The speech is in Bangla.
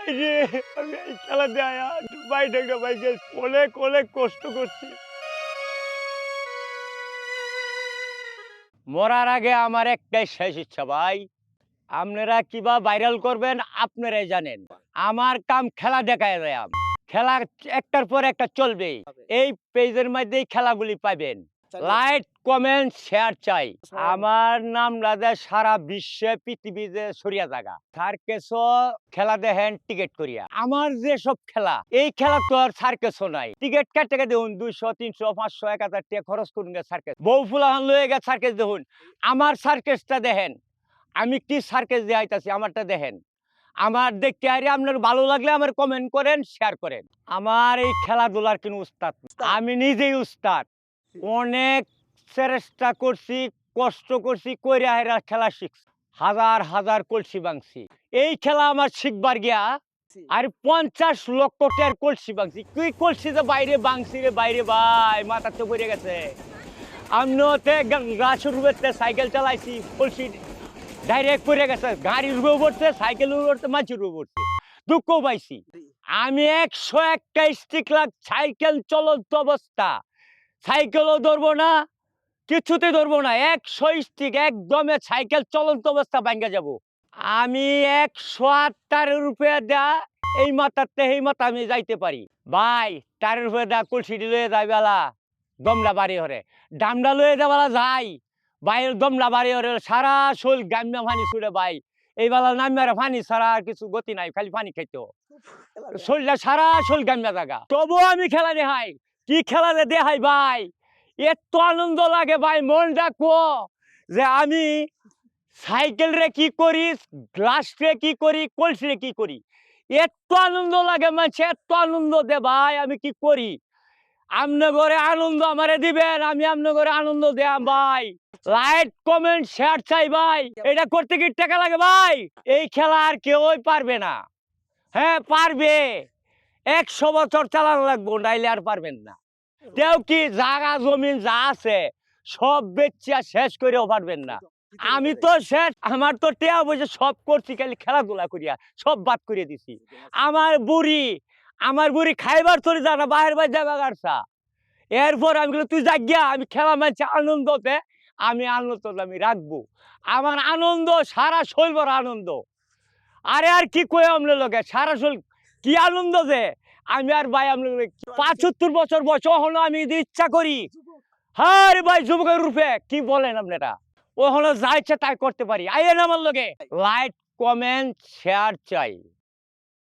বাইরে আমি এই খেলা দেয় বাইরে একটা বাইকে অনেক অনেক কষ্ট করছি। মরার আগে আমার একটাই শেষ ইচ্ছা ভাই, আপনারা কিবা ভাইরাল করবেন আপনারাই জানেন। আমার কাম খেলা দেখায় যায়, খেলা একটার পর একটা চলবেই। এই পেজের মধ্যেই খেলাগুলি পাবেন। লাইক কমেন্ট শেয়ার চাই। আমার নাম রাজা সারা বিশ্বে পৃথিবীতে ছড়িয়া জায়গা সার্কেস খেলা দেখেন টিকিট করিয়া। আমার যে সব খেলা এই খেলা তো আর সার্কেস নাই, টিকিট কাটতে দেখুন 200 300 500 1000 টাকা খরচ করুন সার্কেস। বউ ফুলাহান লয়ে গে সার্কেস দেখুন। আমার সার্কেসটা দেখেন, আমি কি সার্কেস দেখাইতাছি আমারটা দেখেন। আমার দেখতে আরে আপনার ভালো লাগলে আমার কমেন্ট করেন, শেয়ার করেন। আমার এই খেলাধুলার কিন্তু উস্তাদ, আমি নিজেই উস্তাদ। অনেক চেষ্টা করছি, কষ্ট করছি, কইরা হেরা খেলা শিখছি, হাজার হাজার কলসি ভাঙছি। এই খেলা আমার শিখবার গিয়া আর 50 লক্ষ টাকার কলসি ভাঙছি। তুই কলসি যে বাইরে ভাঙছি রে বাইরে ভাই, মাথা তো পড়ে গেছে। আমনোতে গাছের উপরে সাইকেল চালাইছি, কলসি ডাইরেক্ট পড়ে গেছে, গাড়ির উপরে পড়ছে, সাইকেলের উপরে পড়ছে, মানুষের উপরে পড়ছে, দুঃখ পাইছি। আমি 101টা স্টিক লাগ সাইকেল চলন্ত অবস্থা, সাইকেলও ধরবো না, কিছুতে ধরবো না, 100 স্টিক একদমে সাইকেল চলন্ত অবস্থা ভাঙ্গা যাব। আমি 108 রুপিয়া দেয়া এই মাথাতে এই মাথা আমি যাইতে পারি ভাই। 4 রুপিয়া দেয়া কলসি লয়ে যাই বেলা দমলা বাড়ি হরে, ডামডা লয়ে যাবেলা যাই বাইরের দমলা বাড়ি হরে, সারা শোল গাম্যা পানি ছুড়ে ভাই। এই বেলা নামিয়ার পানি ছাড়া আর কিছু গতি নাই, খালি পানি খাইতো শরীরটা সারা শোল গাম্যা জায়গা। তবুও আমি খেলা দেখাই, কি খেলা দেখাই ভাই, এত আনন্দ লাগে ভাই। মন রাখো যে আমি সাইকেল রে কি করি, গ্লাস রে কি করি, কলসি রে কি করি, এত আনন্দ লাগে মানুষ, এত আনন্দ দে ভাই। আমি কি করি, আমনে ঘরে আনন্দ আমারে দিবেন, আমি আমনে ঘরে আনন্দ দেয়াম ভাই। লাইক কমেন্ট শেয়ার চাই ভাই। এটা করতে কি টাকা লাগে ভাই? এই খেলা আর কেউই পারবে না। হ্যাঁ পারবে, 100 বছর চালানো লাগবো, নাইলে আর পারবেন না। কেউ কি জায়গা জমিন যা আছে সব বেচিয়া শেষ করেও পারবেন না। আমি তো শেষ, আমার তো টেয়া বসে সব করছি, খালি খেলাধুলা করিয়া সব বাদ করিয়ে দিছি। আমার বুড়ি খাইবার তোর জানা বাহির বাই যাবা গাড়ছা। এরপর আমি বলি তুই জাগিয়া, আমি খেলা মানছি আনন্দতে, আমি আনন্দ আমি রাখবো। আমার আনন্দ সারা শৈল বড় আনন্দ। আরে আর কি কই আমলে লগে সারা শৈল কি আনন্দ যে আমি আর ভাই আমলে 75 বছর বয়স হলো, আমি যদি ইচ্ছা করি হ্যাঁ রে ভাই যুবকের রূপে কি বলেন আপনারা, ও হলো যা ইচ্ছা তাই করতে পারি। আইয়েন আমার লগে। লাইক কমেন্ট শেয়ার চাই।